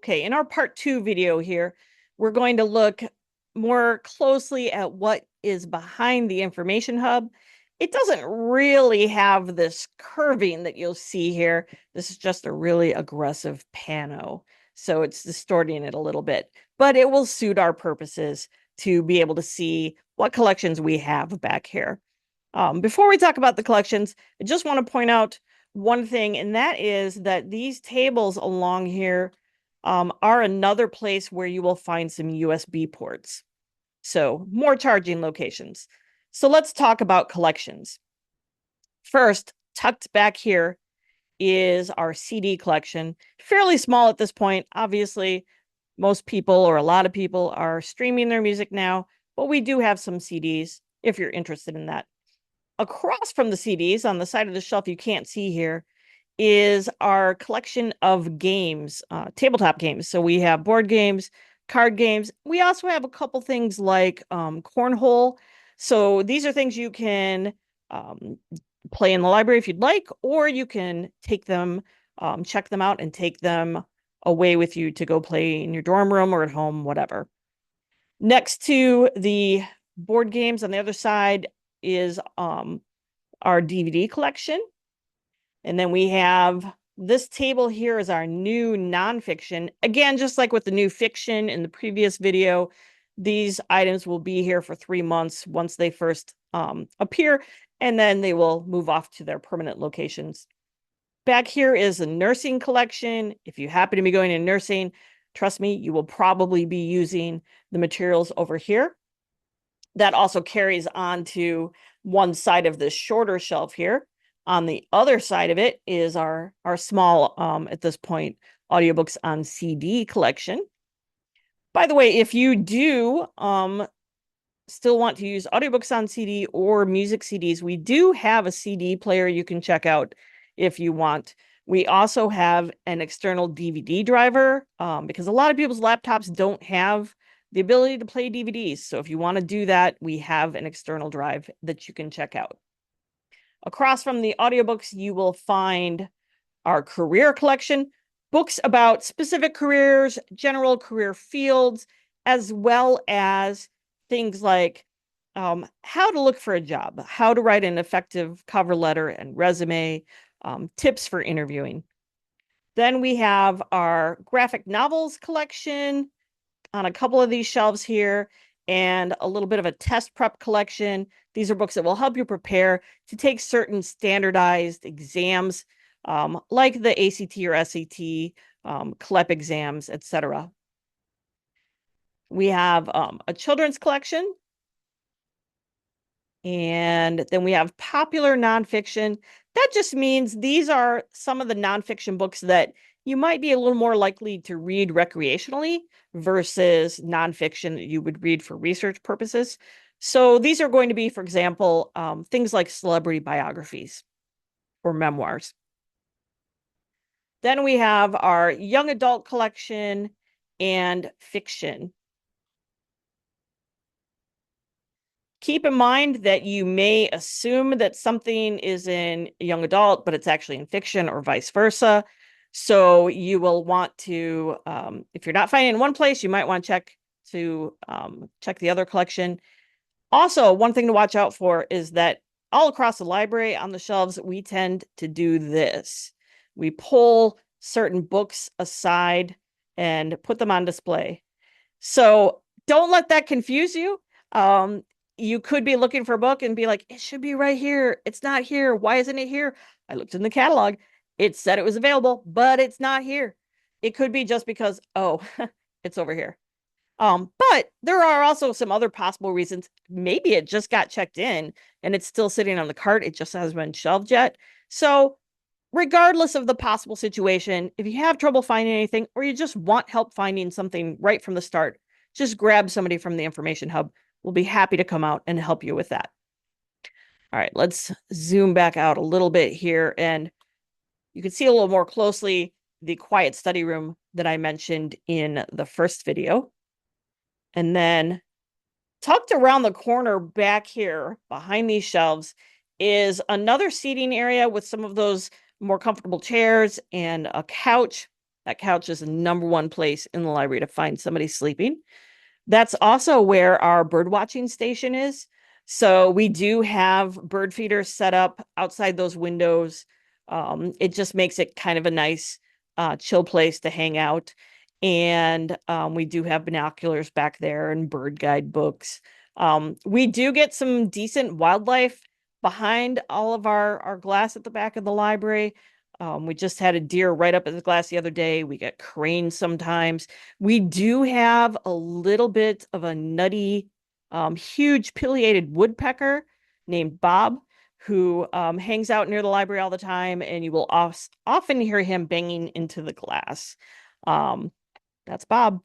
Okay, in our part 2 video here, we're going to look more closely at what is behind the information hub. It doesn't really have this curving that you'll see here. This is just a really aggressive pano, so it's distorting it a little bit, but it will suit our purposes to be able to see what collections we have back here. Before we talk about the collections, I just want to point out one thing, and that is that these tables along here are another place where you will find some USB ports. So more charging locations. So let's talk about collections. First, tucked back here is our CD collection. Fairly small at this point. Obviously, most people or a lot of people are streaming their music now, but we do have some CDs if you're interested in that. Across from the CDs on the side of the shelf you can't see here is our collection of games, tabletop games. So we have board games, card games. We also have a couple things like cornhole. So these are things you can play in the library if you'd like, or you can take them, check them out and take them away with you to go play in your dorm room or at home, whatever. Next to the board games on the other side is our DVD collection. And then we have this table here is our new nonfiction. Again, just like with the new fiction in the previous video, these items will be here for 3 months once they first appear, and then they will move off to their permanent locations. Back here is a nursing collection. If you happen to be going in nursing, trust me, you will probably be using the materials over here. That also carries on to one side of this shorter shelf here. On the other side of it is our small, at this point, audiobooks on CD collection. By the way, if you do still want to use audiobooks on CD or music CDs, we do have a CD player you can check out if you want. We also have an external DVD driver because a lot of people's laptops don't have the ability to play DVDs. So if you want to do that, we have an external drive that you can check out. Across from the audiobooks, you will find our career collection, books about specific careers, general career fields, as well as things like how to look for a job, how to write an effective cover letter and resume, tips for interviewing. Then we have our graphic novels collection on a couple of these shelves here, and a little bit of a test prep collection. These are books that will help you prepare to take certain standardized exams, like the ACT or SAT, CLEP exams, etc. We have a children's collection, and then we have popular nonfiction. That just means these are some of the nonfiction books that you might be a little more likely to read recreationally versus nonfiction that you would read for research purposes. So these are going to be, for example, things like celebrity biographies or memoirs. Then we have our young adult collection and fiction. Keep in mind that you may assume that something is in young adult, but it's actually in fiction or vice versa. So you will want to, if you're not finding it in one place, you might want to check the other collection. Also, one thing to watch out for is that all across the library on the shelves, we tend to do this. We pull certain books aside and put them on display. So don't let that confuse you. You could be looking for a book and be like, it should be right here. It's not here. Why isn't it here? I looked in the catalog. It said it was available, but it's not here. It could be just because, oh, it's over here. But there are also some other possible reasons. Maybe it just got checked in and it's still sitting on the cart. It just hasn't been shelved yet. So regardless of the possible situation, if you have trouble finding anything or you just want help finding something right from the start, just grab somebody from the information hub. We'll be happy to come out and help you with that. All right, let's zoom back out a little bit here, and you can see a little more closely the quiet study room that I mentioned in the first video. And then tucked around the corner back here behind these shelves is another seating area with some of those more comfortable chairs and a couch. That couch is the number one place in the library to find somebody sleeping. That's also where our bird watching station is. So we do have bird feeders set up outside those windows. It just makes it kind of a nice, chill place to hang out. And we do have binoculars back there and bird guide books. We do get some decent wildlife behind all of our glass at the back of the library. We just had a deer right up at the glass the other day. We get cranes sometimes. We do have a little bit of a nutty, huge pileated woodpecker named Bob, who hangs out near the library all the time, and you will often hear him banging into the glass. Um, that's Bob.